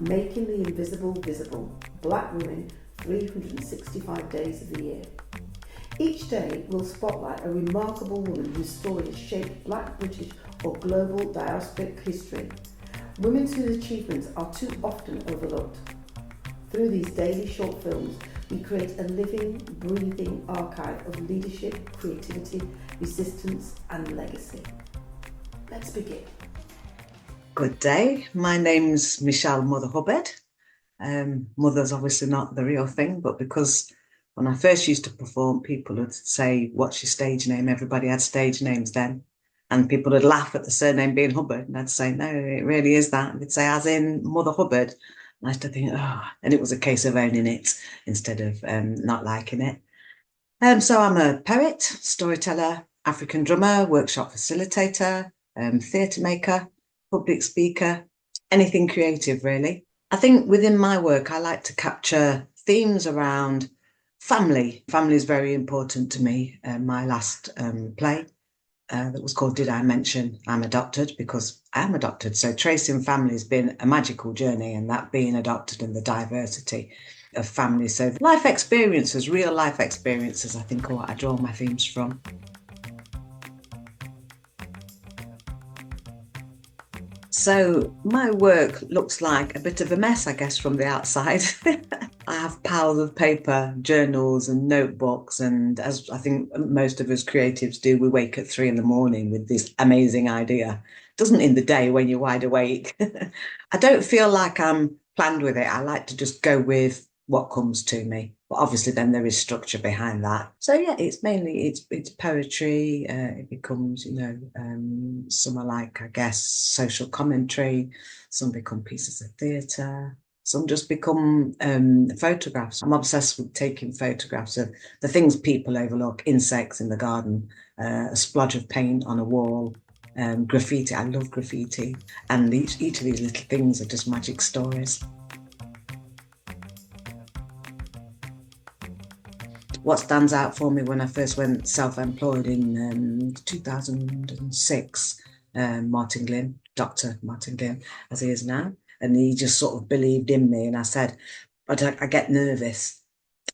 Making the Invisible Visible, Black Women 365 Days of the Year. Each day will spotlight a remarkable woman whose story has shaped Black, British or global diasporic history. Women whose achievements are too often overlooked. Through these daily short films, we create a living, breathing archive of leadership, creativity, resistance and legacy. Let's begin. Good day. My name's Michelle Mother Hubbard. Mother's obviously not the real thing, but because when I first used to perform, people would say, "What's your stage name?" Everybody had stage names then. And people would laugh at the surname being Hubbard. And I'd say, "No, it really is that." And they'd say, "As in Mother Hubbard." And I used to think, oh, and it was a case of owning it instead of not liking it. So I'm a poet, storyteller, African drummer, workshop facilitator, theatre maker, public speaker, anything creative really. I think within my work, I like to capture themes around family. Family is very important to me. My last play that was called Did I Mention I'm Adopted? Because I am adopted. So tracing family has been a magical journey, and that being adopted and the diversity of family. So life experiences, real life experiences, I think are what I draw my themes from. So my work looks like a bit of a mess, I guess, from the outside. I have piles of paper, journals and notebooks. And as I think most of us creatives do, we wake at 3 a.m. with this amazing idea. Doesn't in the day when you're wide awake. I don't feel like I'm planned with it. I like to just go with what comes to me. But obviously then there is structure behind that. So yeah, it's mainly, it's poetry. It becomes, some are like, I guess, social commentary. Some become pieces of theatre. Some just become photographs. I'm obsessed with taking photographs of the things people overlook, insects in the garden, a splodge of paint on a wall, graffiti. I love graffiti. And each of these little things are just magic stories. What stands out for me when I first went self-employed in 2006, Martin Glynn, Dr. Martin Glynn, as he is now, and he just sort of believed in me. And I said, but I get nervous.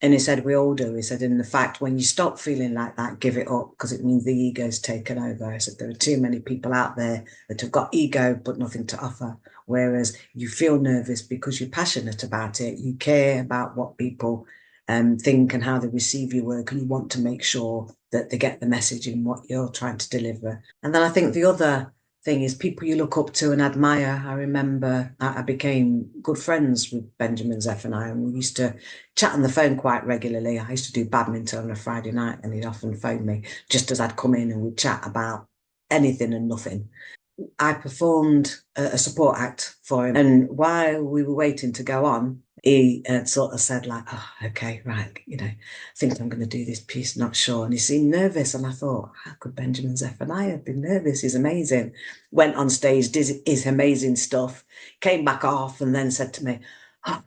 And he said, we all do. He said, in the fact, when you stop feeling like that, give it up, because it means the ego's taken over. I said, there are too many people out there that have got ego but nothing to offer. Whereas you feel nervous because you're passionate about it. You care about what people think and how they receive your work, and you want to make sure that they get the message in what you're trying to deliver. And then I think the other thing is people you look up to and admire. I remember I became good friends with Benjamin Zephaniah, and we used to chat on the phone quite regularly. I used to do badminton on a Friday night, and he'd often phone me just as I'd come in, and we'd chat about anything and nothing. I performed a support act for him, and while we were waiting to go on, he sort of said like, "Oh, okay, right, I think I'm going to do this piece, not sure." And he seemed nervous, and I thought, how could Benjamin Zephaniah be nervous? He's amazing. Went on stage, did his amazing stuff, came back off, and then said to me, "Oh,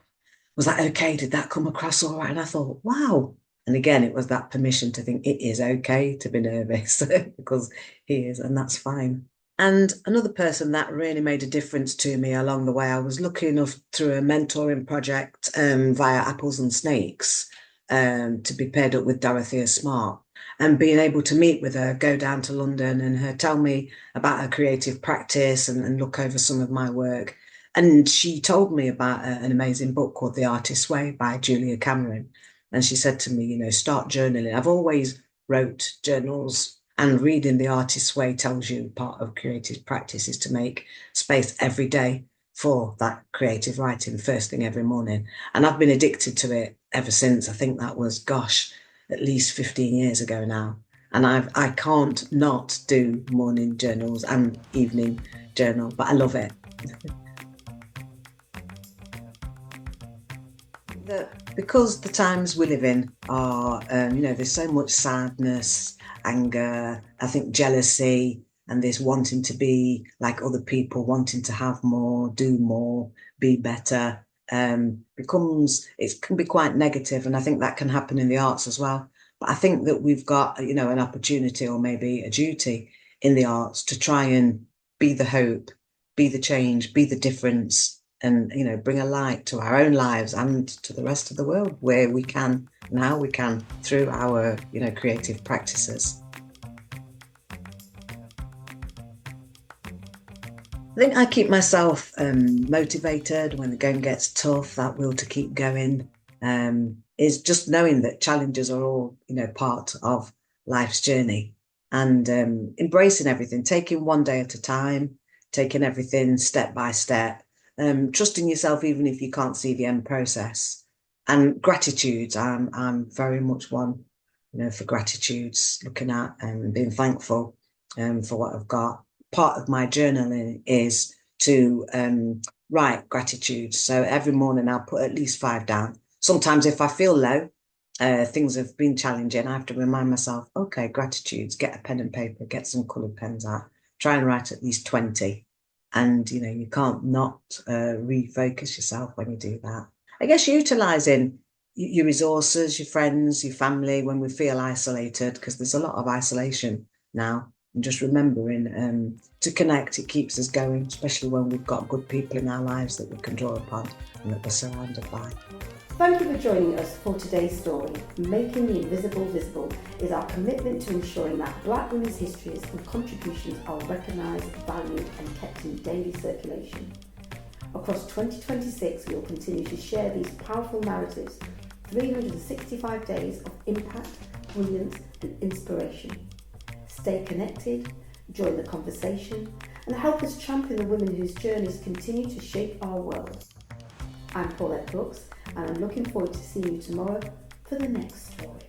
was that okay? Did that come across all right?" And I thought, wow. And again, it was that permission to think it is okay to be nervous because he is, and that's fine. And another person that really made a difference to me along the way, I was lucky enough through a mentoring project via Apples and Snakes to be paired up with Dorothea Smart, and being able to meet with her, go down to London and her tell me about her creative practice and look over some of my work. And she told me about an amazing book called The Artist's Way by Julia Cameron. And she said to me, start journaling. I've always wrote journals, and reading The Artist's Way tells you part of creative practice is to make space every day for that creative writing first thing every morning. And I've been addicted to it ever since. I think that was, at least 15 years ago now. And I can't not do morning journals and evening journal, but I love it. Because the times we live in are, there's so much sadness, anger, I think jealousy, and this wanting to be like other people, wanting to have more, do more, be better, it can be quite negative. And I think that can happen in the arts as well. But I think that we've got, an opportunity or maybe a duty in the arts to try and be the hope, be the change, be the difference, and, you know, bring a light to our own lives and to the rest of the world where we can and how we can through our, you know, creative practices. I think I keep myself motivated when the going gets tough. That will to keep going is just knowing that challenges are all, you know, part of life's journey, and embracing everything, taking one day at a time, taking everything step by step, trusting yourself even if you can't see the end process, and gratitudes. I'm very much one, you know, for gratitudes, looking at and being thankful for what I've got. Part of my journaling is to write gratitude. So every morning I'll put at least 5 down. Sometimes if I feel low, things have been challenging, I have to remind myself, okay, gratitudes, get a pen and paper, get some coloured pens out, try and write at least 20. And, you know, you can't not refocus yourself when you do that. I guess utilising your resources, your friends, your family when we feel isolated, because there's a lot of isolation now. And just remembering to connect, it keeps us going, especially when we've got good people in our lives that we can draw upon and that we're surrounded by. Thank you for joining us for today's story. Making the Invisible Visible is our commitment to ensuring that Black women's histories and contributions are recognised, valued and kept in daily circulation. Across 2026, we will continue to share these powerful narratives, 365 days of impact, brilliance and inspiration. Stay connected, join the conversation, and help us champion the women whose journeys continue to shape our world. I'm Paulette Brooks, and I'm looking forward to seeing you tomorrow for the next story.